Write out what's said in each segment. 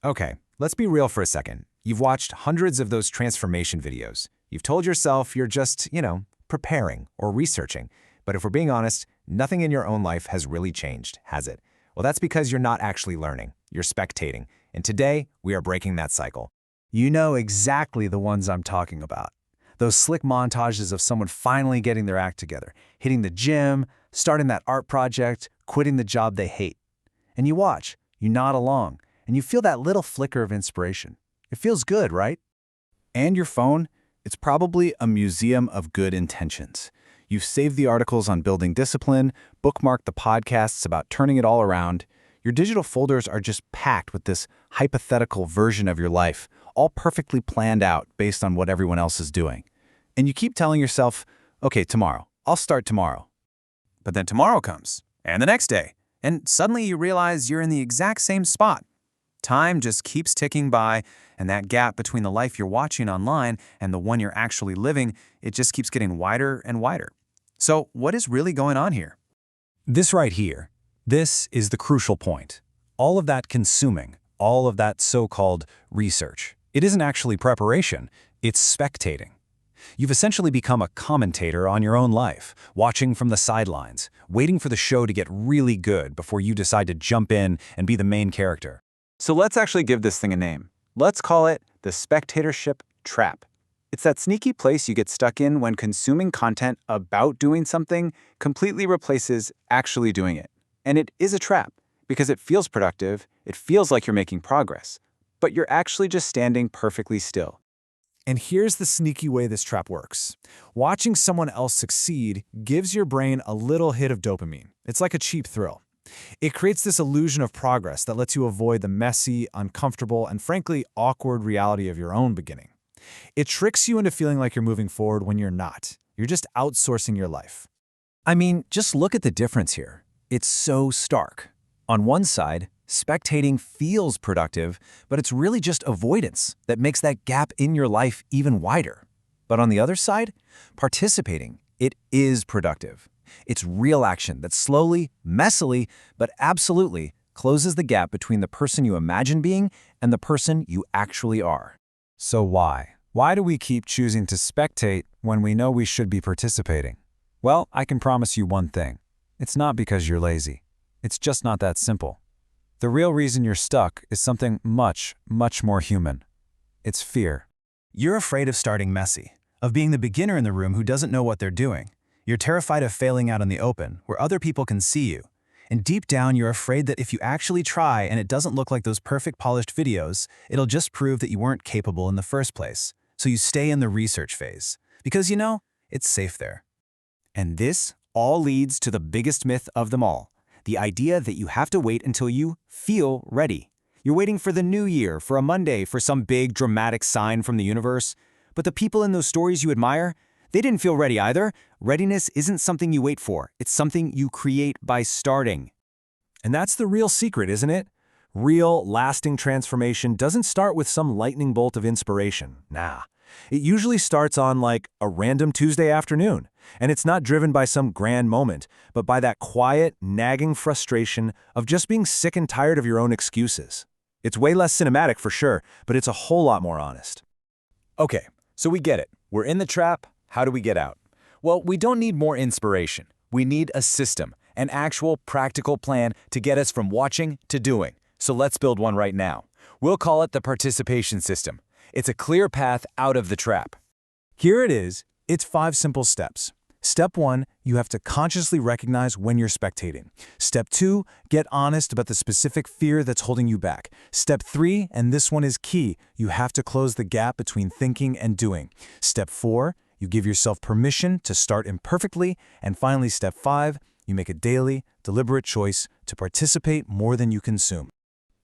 Okay, let's be real for a second. You've watched hundreds of those transformation videos. You've told yourself you're just, preparing or researching. But if we're being honest, nothing in your own life has really changed, has it? Well, that's because you're not actually learning. You're spectating. And today, we are breaking that cycle. You know exactly the ones I'm talking about. Those slick montages of someone finally getting their act together, hitting the gym, starting that art project, quitting the job they hate. And you watch, you nod along, and you feel that little flicker of inspiration. It feels good, right? And your phone? It's probably a museum of good intentions. You've saved the articles on building discipline, bookmarked the podcasts about turning it all around. Your digital folders are just packed with this hypothetical version of your life, all perfectly planned out based on what everyone else is doing. And you keep telling yourself, okay, tomorrow. I'll start tomorrow. But then tomorrow comes, and the next day, and suddenly you realize you're in the exact same spot. Time just keeps ticking by, and that gap between the life you're watching online and the one you're actually living, it just keeps getting wider and wider. So what is really going on here? This right here, this is the crucial point. All of that consuming, all of that so-called research, it isn't actually preparation, it's spectating. You've essentially become a commentator on your own life, watching from the sidelines, waiting for the show to get really good before you decide to jump in and be the main character. So let's actually give this thing a name. Let's call it the spectatorship trap. It's that sneaky place you get stuck in when consuming content about doing something completely replaces actually doing it. And it is a trap because it feels productive, it feels like you're making progress, but you're actually just standing perfectly still. And here's the sneaky way this trap works. Watching someone else succeed gives your brain a little hit of dopamine. It's like a cheap thrill. It creates this illusion of progress that lets you avoid the messy, uncomfortable, and frankly, awkward reality of your own beginning. It tricks you into feeling like you're moving forward when you're not. You're just outsourcing your life. I mean, just look at the difference here. It's so stark. On one side, spectating feels productive, but it's really just avoidance that makes that gap in your life even wider. But on the other side, participating, it is productive. It's real action that slowly, messily, but absolutely closes the gap between the person you imagine being and the person you actually are. So why? Why do we keep choosing to spectate when we know we should be participating? Well, I can promise you one thing. It's not because you're lazy. It's just not that simple. The real reason you're stuck is something much, much more human. It's fear. You're afraid of starting messy, of being the beginner in the room who doesn't know what they're doing. You're terrified of failing out in the open, where other people can see you. And deep down, you're afraid that if you actually try and it doesn't look like those perfect polished videos, it'll just prove that you weren't capable in the first place. So you stay in the research phase. Because it's safe there. And this all leads to the biggest myth of them all, the idea that you have to wait until you feel ready. You're waiting for the new year, for a Monday, for some big dramatic sign from the universe. But the people in those stories you admire, they didn't feel ready either. Readiness isn't something you wait for. It's something you create by starting. And that's the real secret, isn't it? Real, lasting transformation doesn't start with some lightning bolt of inspiration. Nah. It usually starts on like a random Tuesday afternoon. And it's not driven by some grand moment, but by that quiet, nagging frustration of just being sick and tired of your own excuses. It's way less cinematic for sure, but it's a whole lot more honest. Okay, so we get it. We're in the trap. How do we get out? Well, we don't need more inspiration. We need a system, an actual practical plan to get us from watching to doing. So let's build one right now. We'll call it the participation system. It's a clear path out of the trap. Here it is. It's 5 simple steps. Step 1, you have to consciously recognize when you're spectating. Step 2, get honest about the specific fear that's holding you back. Step 3, and this one is key, you have to close the gap between thinking and doing. Step 4, you give yourself permission to start imperfectly. And finally, step 5, you make a daily, deliberate choice to participate more than you consume.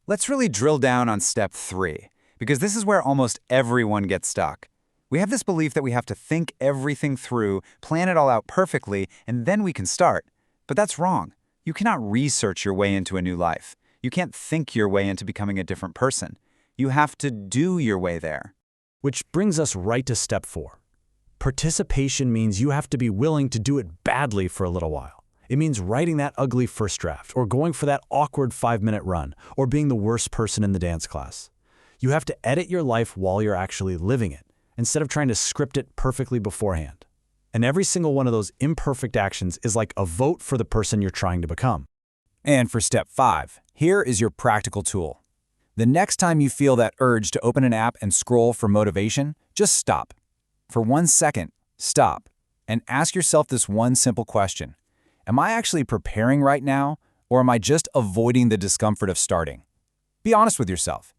Let's really drill down on step 3, because this is where almost everyone gets stuck. We have this belief that we have to think everything through, plan it all out perfectly, and then we can start. But that's wrong. You cannot research your way into a new life. You can't think your way into becoming a different person. You have to do your way there. Which brings us right to step 4. Participation means you have to be willing to do it badly for a little while. It means writing that ugly first draft, or going for that awkward 5-minute run, or being the worst person in the dance class. You have to edit your life while you're actually living it, instead of trying to script it perfectly beforehand. And every single one of those imperfect actions is like a vote for the person you're trying to become. And for step 5, here is your practical tool. The next time you feel that urge to open an app and scroll for motivation, just stop. For 1 second, stop, and ask yourself this one simple question. Am I actually preparing right now, or am I just avoiding the discomfort of starting? Be honest with yourself.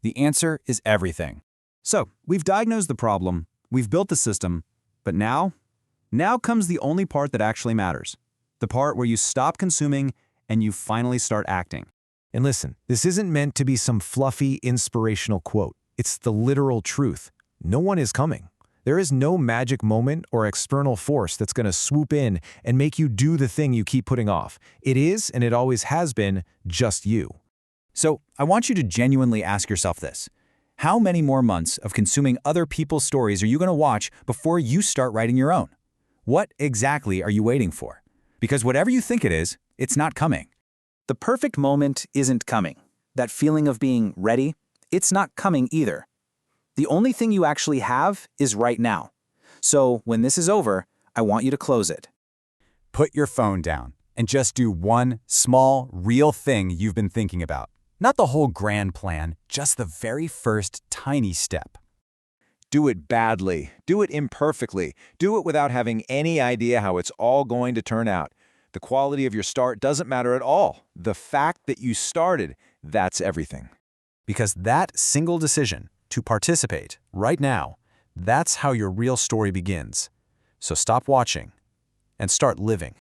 The answer is everything. So, we've diagnosed the problem, we've built the system, but now comes the only part that actually matters. The part where you stop consuming and you finally start acting. And listen, this isn't meant to be some fluffy, inspirational quote. It's the literal truth. No one is coming. There is no magic moment or external force that's going to swoop in and make you do the thing you keep putting off. It is, and it always has been, just you. So, I want you to genuinely ask yourself this. How many more months of consuming other people's stories are you going to watch before you start writing your own? What exactly are you waiting for? Because whatever you think it is, it's not coming. The perfect moment isn't coming. That feeling of being ready, it's not coming either. The only thing you actually have is right now. So when this is over, I want you to close it. Put your phone down and just do one small, real thing you've been thinking about. Not the whole grand plan, just the very first tiny step. Do it badly. Do it imperfectly. Do it without having any idea how it's all going to turn out. The quality of your start doesn't matter at all. The fact that you started, that's everything. Because that single decision to participate right now, that's how your real story begins. So stop watching and start living.